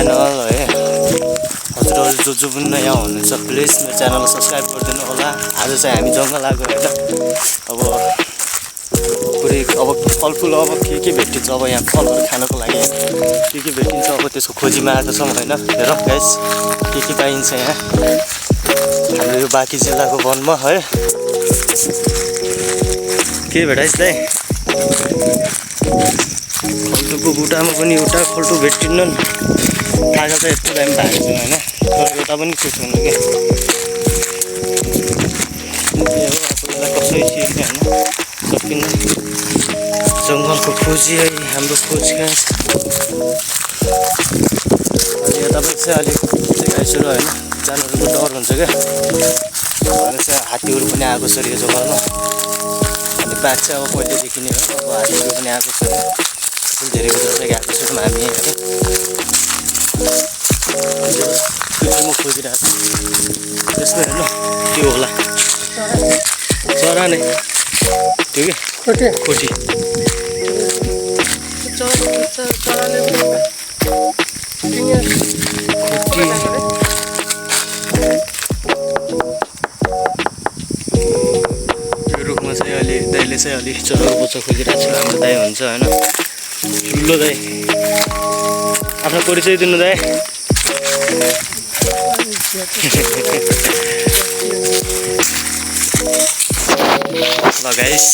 Channel है। हजुरहरू जो पनि नयाँ हुनुहुन्छ प्लिज मेरो च्यानललाई सब्सक्राइब गरिदिनु होला। आज चाहिँ हामी जङ्गल आएको होइन। अब पुरै अब फलफुल अब के भेटिन्छ, अब यहाँ फलहरू खानको लागि के भेटिन्छ अब त्यसको खोजीमा आएको छौँ होइन। हेरौँ गाइस के पाइन्छ यहाँ हाम्रो यो बाँकी जिल्लाको वनमा है। के भेटाइस दाइ? खल्टुको बुटामा पनि एउटा खल्टु भेटिन्नन्। खाजा चाहिँ यस्तो दामी भएको छ होइन, तर यता पनि के छैन क्या। त्यही हो अब यसलाई कसरी सिर्ने होइन, सकिन्न। जङ्गलको खोजी है हाम्रो खोजखाज। अनि यता पनि चाहिँ अलिक गाईसहरू होइन जानवरको डर हुन्छ क्या। अनि चाहिँ हात्तीहरू पनि आएको छ यो जङ्गलमा। अनि बाघ चाहिँ अब पहिलेदेखि नै हो, अब हात्तीहरू पनि आएको छ। धेरै बेला चाहिँ गएको छौँ हामी होइन। म खोजिरहेको छु त्यसमा हेर्नु के होला। चरा नै त्यो कि खोटी खोटी यो रुखमा चाहिँ अलि दाइले चाहिँ अलि चराको बच्चा खोजिरहेको छ। हाम्रो दाइ हुन्छ होइन, ठुलो दाइ। आफ्नो परिचय दिनु दाइ। ल गाइस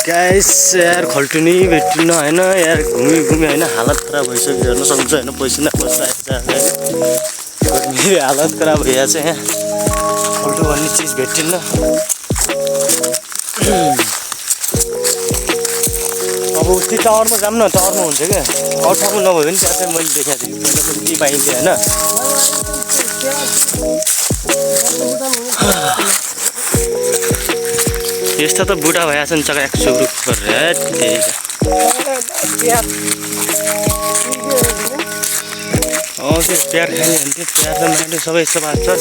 गाइस यार खल्टु नै भेटिन्न होइन यार। घुमी होइन हालत खराब भइसक्यो, हेर्न सक्नुहुन्छ होइन। पसिना बसिरहेको छ, गर्मी हालत खराब भइरहेको छ यहाँ। खल्टु भन्ने चिज भेटिन्न। अब उस्तै टावरमा जाऊँ न, टावरमा हुन्छ क्या। अरू ठाउँमा नभए पनि त्यहाँ चाहिँ मैले देखाएको थिएँ पहिला पनि त्यही पाइन्थ्यो होइन। यस्तो त बुढा भइहाल्छ नि चक्का 100 गरेर। त्यही त्यो प्यार खाने हुन्थ्यो। प्यार त माटो सबै यस्तो बाँच्छ है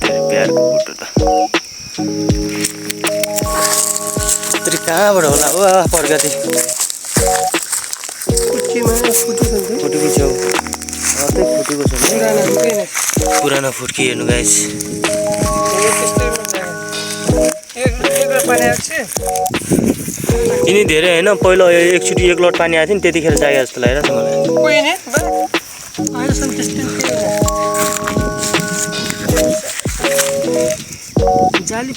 त्यो प्यारको फोटो त यत्रो कहाँबाट होला हो प्रगति फुटेको छेउ त्यही फुटेको छ। पुरानो फुर्की हेर्नु गाइस। यिनी धेरै होइन, पहिला एकचोटि 1 लट पानी आएको थियो नि त्यतिखेर जागे जस्तो लागेर छ मलाई। जाली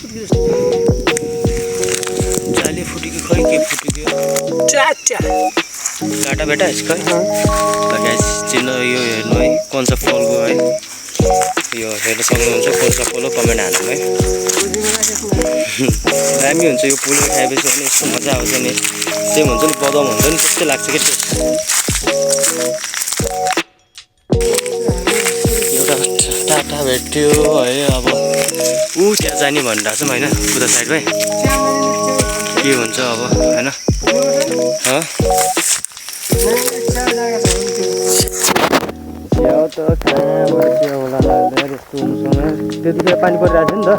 फुटेको खै के फुटिदियो काटा बेटा यसको गाइस। चिन्ह यो हेर्नु है कुन चाहिँ फलको है, यो हेर्न सक्नुहुन्छ कुन चाहिँ फल हो कमेन्ट हाल्नु है। दामी हुन्छ यो फुल खाएपछि भने यस्तो मजा आउँछ नि। सेम हुन्छ नि, बदाम हुन्छ नि त्यस्तै लाग्छ कि एउटा टाटा भेट्यो है। अब त्यहाँ जाने भनिरहेको छौँ होइन, उता साइडमै के हुन्छ अब होइन। त्यतिखेर पानी परिरहेको थियो नि त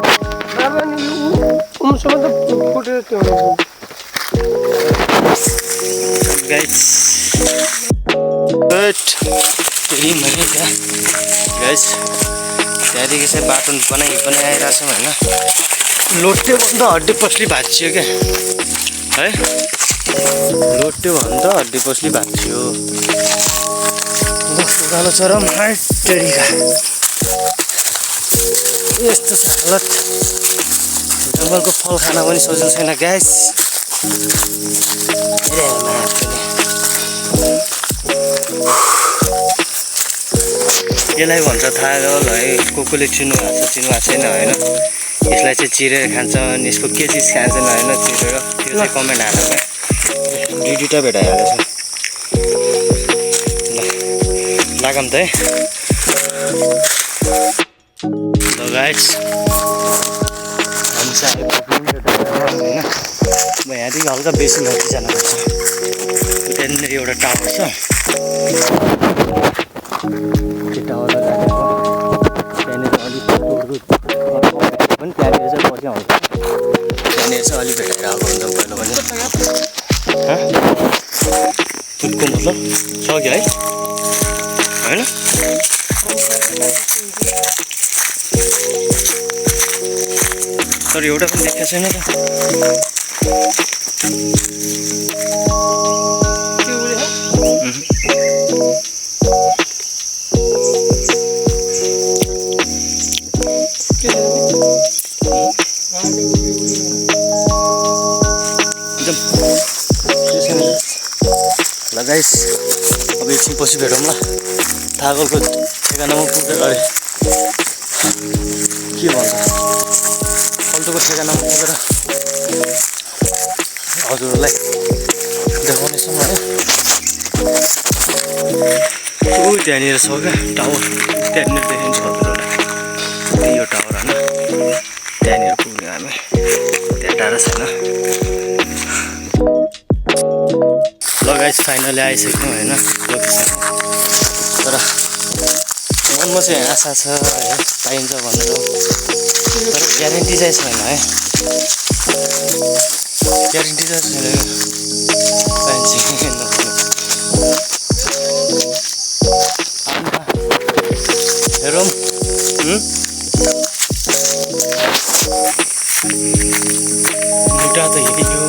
गाइस। त्यहाँदेखि चाहिँ बाटो बनाइरहेको छौँ होइन। लोटे भन्दा हड्डी पसली भाँचियो क्या है। लोटे भन्दा हड्डी पसली भाँचियो। उकालो चरम टेरिका यस्तो छ हालत। जङ्गलको फल खान पनि सजिलो छैन गाइस। यसलाई भन्छ थागल है। कोले चिन्नु भएको छ चिन्नु भएको छैन होइन। यसलाई चाहिँ चिरेर खान्छन्, यसको के चिज खान्छन् होइन चिरेर, त्यो चाहिँ कमेन्ट हालेर दुईवटा भेटाइहालेछ। लागम त है। ल गाइस हामी चाहिँ होइन। म यहाँदेखि हल्का बेसी माथि जानुपर्छ। त्यहाँनिर एउटा टावर छ, त्यो टावरमा जानेको। त्यहाँनिर अलिक पनि त्यहाँनिर चाहिँ पछि आउँछ। त्यहाँनिर चाहिँ अलिक भेटेर आएको हुन्छ पहिला पनि। तुटको मतलब सक्यो है होइन तर एउटा पनि देखेको छैन त ल गाइस अब एकछिन पछि भेटौँ ल थागलको ठेगानामा पुगेर अरे के भन्छ अल्टोको ठेगानामा पुगेर हजुरहरूलाई देखाउनेछौँ है त्यहाँनिर छ क्या टावर त्यहाँनिर देखिन्छ हजुरहरूलाई यो टावर होइन त्यहाँनिर पुग्ने हामी त्यहाँ टाढा छैन ल गाइस फाइनली आइसक्यौँ होइन लोकेसन तर मनमा चाहिँ आशा छ है पाइन्छ भनेर तर ग्यारेन्टी चाहिँ छैन है ग्यारेन्टी चाहिँ छैन पाइन्छ कि हेरौँ मुटा त हेऱ्यो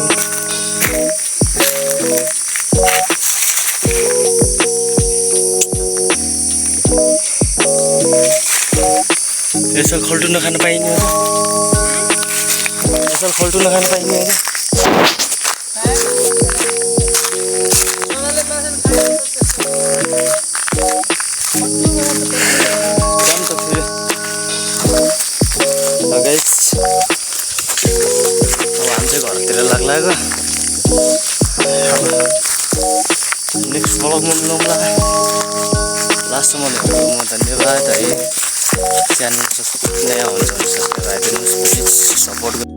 यसो खल्टु नखान पाइने हो यसो खल्टु नखान पाइने हो गाइस अब हामी चाहिँ घरतिर लाग्लाको नेक्स्ट ब्लगमा मिलाउँला लास्टमा म धन्यवाद है च्यानल नयाँ हुन्छ भने सब्सक्राइब गरिदिनुहोस् प्लिज सपोर्ट